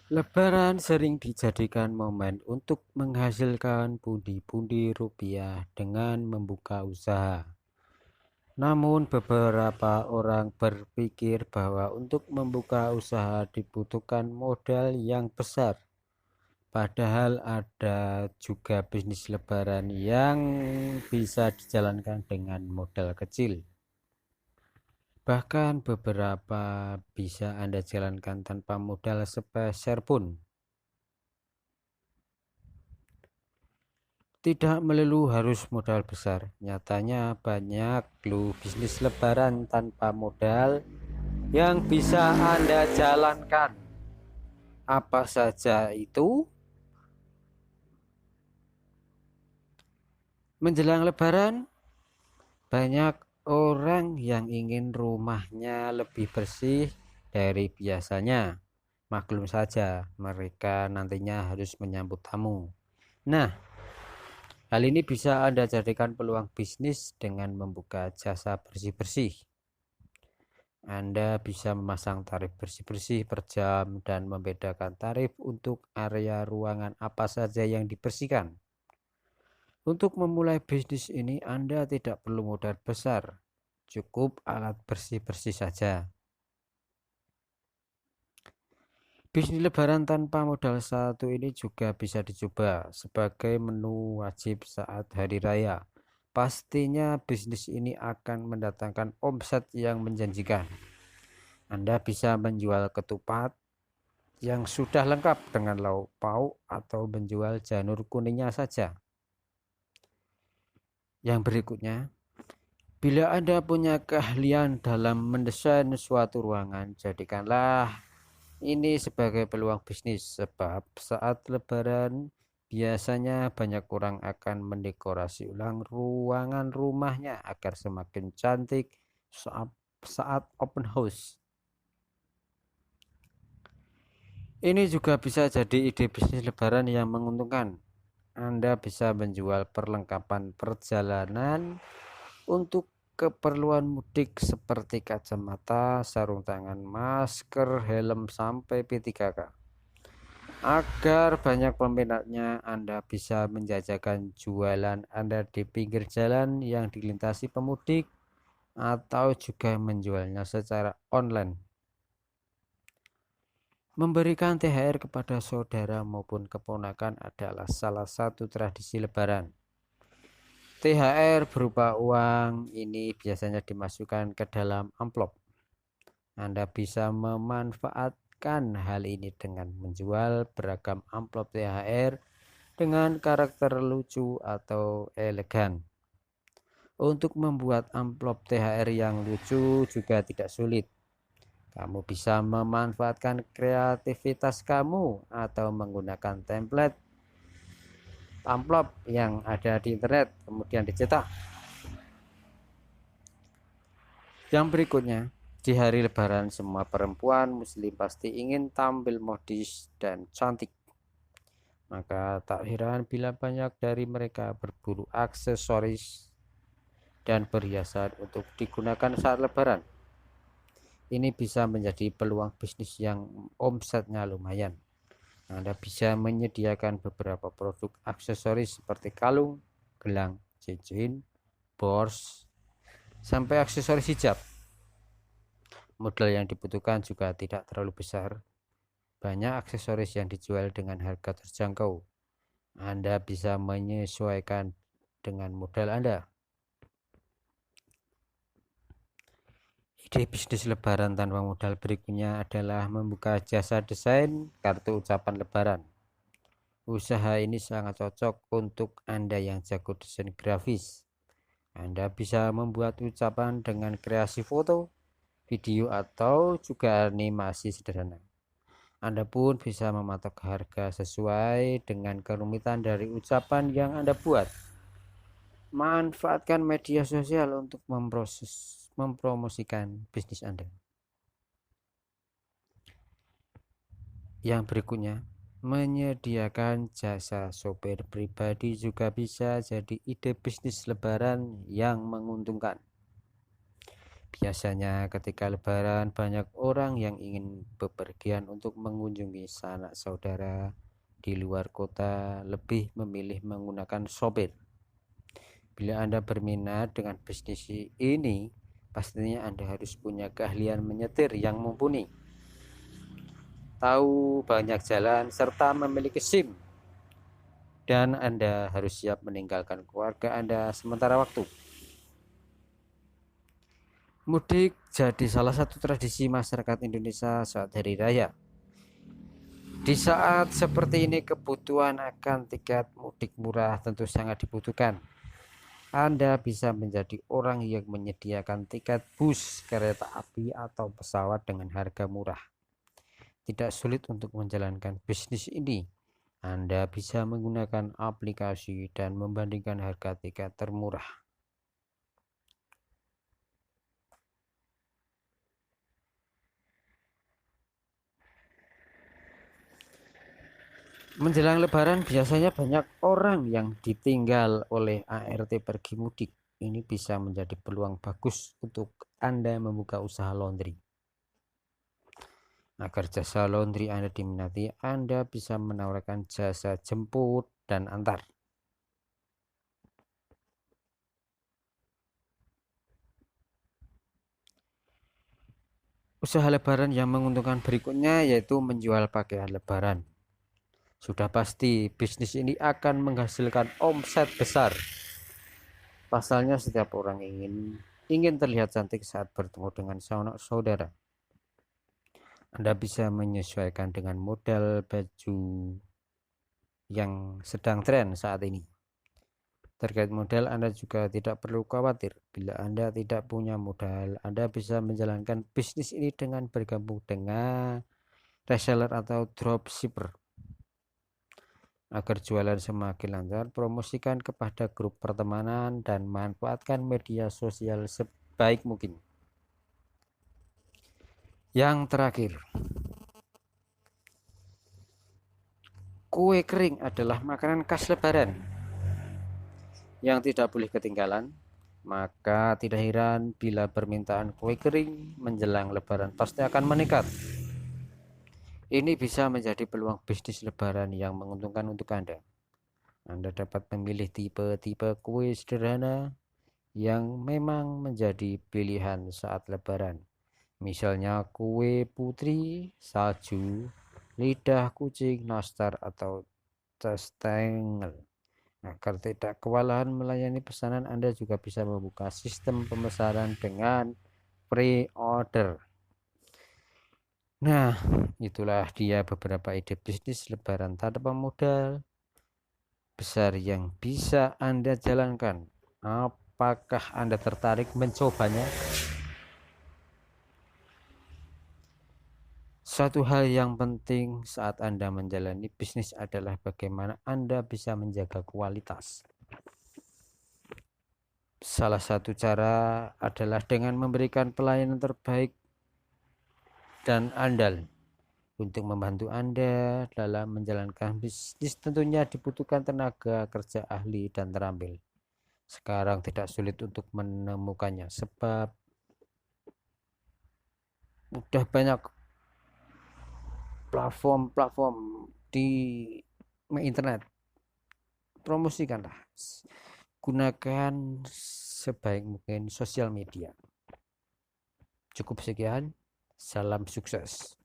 Lebaran sering dijadikan momen untuk menghasilkan pundi-pundi rupiah dengan membuka usaha. Namun beberapa orang berpikir bahwa untuk membuka usaha dibutuhkan modal yang besar. Padahal ada juga bisnis lebaran yang bisa dijalankan dengan modal kecil. Bahkan beberapa bisa Anda jalankan tanpa modal sepeser pun. Tidak melulu harus modal besar. Nyatanya banyak loh bisnis lebaran tanpa modal yang bisa Anda jalankan. Apa saja itu? Menjelang lebaran, banyak orang yang ingin rumahnya lebih bersih dari biasanya. Maklum saja, mereka nantinya harus menyambut tamu. Nah, hal ini bisa Anda jadikan peluang bisnis dengan membuka jasa bersih-bersih. Anda bisa memasang tarif bersih-bersih per jam dan membedakan tarif untuk area ruangan apa saja yang dibersihkan. Untuk memulai bisnis ini, Anda tidak perlu modal besar, cukup alat bersih-bersih saja. Bisnis lebaran tanpa modal satu ini juga bisa dicoba sebagai menu wajib saat hari raya. Pastinya bisnis ini akan mendatangkan omset yang menjanjikan. Anda bisa menjual ketupat yang sudah lengkap dengan lauk pauk atau menjual janur kuningnya saja. Yang berikutnya, bila Anda punya keahlian dalam mendesain suatu ruangan, jadikanlah ini sebagai peluang bisnis, sebab saat lebaran biasanya banyak orang akan mendekorasi ulang ruangan rumahnya agar semakin cantik saat open house. Ini juga bisa jadi ide bisnis lebaran yang menguntungkan. Anda bisa menjual perlengkapan perjalanan untuk keperluan mudik seperti kacamata, sarung tangan, masker, helm, sampai P3K. Agar banyak peminatnya, Anda bisa menjajakan jualan Anda di pinggir jalan yang dilintasi pemudik atau juga menjualnya secara online. Memberikan THR kepada saudara maupun keponakan adalah salah satu tradisi lebaran. THR berupa uang ini biasanya dimasukkan ke dalam amplop. Anda bisa memanfaatkan hal ini dengan menjual beragam amplop THR dengan karakter lucu atau elegan. Untuk membuat amplop THR yang lucu juga tidak sulit. Kamu bisa memanfaatkan kreativitas kamu atau menggunakan template amplop yang ada di internet kemudian dicetak. Yang berikutnya, di hari lebaran semua perempuan muslim pasti ingin tampil modis dan cantik. Maka tak heran bila banyak dari mereka berburu aksesoris dan perhiasan untuk digunakan saat lebaran. Ini bisa menjadi peluang bisnis yang omsetnya lumayan. Anda bisa menyediakan beberapa produk aksesoris seperti kalung, gelang, cincin, bors, sampai aksesoris hijab. Modal yang dibutuhkan juga tidak terlalu besar. Banyak aksesoris yang dijual dengan harga terjangkau. Anda bisa menyesuaikan dengan modal Anda. Ide bisnis lebaran tanpa modal berikutnya adalah membuka jasa desain kartu ucapan lebaran. Usaha ini sangat cocok untuk Anda yang jago desain grafis. Anda bisa membuat ucapan dengan kreasi foto, video, atau juga animasi sederhana. Anda pun bisa mematok harga sesuai dengan kerumitan dari ucapan yang Anda buat. Manfaatkan media sosial untuk mempromosikan bisnis Anda. Yang berikutnya, menyediakan jasa sopir pribadi juga bisa jadi ide bisnis lebaran yang menguntungkan. Biasanya ketika Lebaran banyak orang yang ingin bepergian untuk mengunjungi sanak saudara di luar kota lebih memilih menggunakan sopir. Bila Anda berminat dengan bisnis ini, pastinya Anda harus punya keahlian menyetir yang mumpuni, tahu banyak jalan, serta memiliki SIM. Dan Anda harus siap meninggalkan keluarga Anda sementara waktu. Mudik jadi salah satu tradisi masyarakat Indonesia saat hari raya. Di saat seperti ini kebutuhan akan tiket mudik murah tentu sangat dibutuhkan. Anda bisa menjadi orang yang menyediakan tiket bus, kereta api, atau pesawat dengan harga murah. Tidak sulit untuk menjalankan bisnis ini. Anda bisa menggunakan aplikasi dan membandingkan harga tiket termurah. Menjelang Lebaran biasanya banyak orang yang ditinggal oleh ART pergi mudik. Ini bisa menjadi peluang bagus untuk Anda membuka usaha laundry. Agar jasa laundry Anda diminati, Anda bisa menawarkan jasa jemput dan antar. Usaha Lebaran yang menguntungkan berikutnya yaitu menjual pakaian Lebaran. Sudah pasti bisnis ini akan menghasilkan omset besar. Pasalnya setiap orang ingin terlihat cantik saat bertemu dengan saudara. Anda bisa menyesuaikan dengan model baju yang sedang tren saat ini. Terkait modal, Anda juga tidak perlu khawatir. Bila Anda tidak punya modal, Anda bisa menjalankan bisnis ini dengan bergabung dengan reseller atau dropshipper. Agar jualan semakin lancar, promosikan kepada grup pertemanan dan manfaatkan media sosial sebaik mungkin. Yang terakhir, kue kering adalah makanan khas Lebaran yang tidak boleh ketinggalan. Maka tidak heran bila permintaan kue kering menjelang Lebaran pasti akan meningkat. Ini bisa menjadi peluang bisnis Lebaran yang menguntungkan untuk Anda. Anda dapat memilih tipe-tipe kue sederhana yang memang menjadi pilihan saat Lebaran. Misalnya kue putri, salju, lidah kucing, nastar, atau testengel. Agar tidak kewalahan melayani pesanan, Anda juga bisa membuka sistem pemesanan dengan pre-order. Nah, itulah dia beberapa ide bisnis Lebaran tanpa modal besar yang bisa Anda jalankan. Apakah Anda tertarik mencobanya? Satu hal yang penting saat Anda menjalani bisnis adalah bagaimana Anda bisa menjaga kualitas. Salah satu cara adalah dengan memberikan pelayanan terbaik dan andal. Untuk membantu Anda dalam menjalankan bisnis tentunya dibutuhkan tenaga kerja ahli dan terampil. Sekarang tidak sulit untuk menemukannya sebab udah banyak platform-platform di internet. Promosikanlah. Gunakan sebaik mungkin sosial media. Cukup sekian. Salam sukses.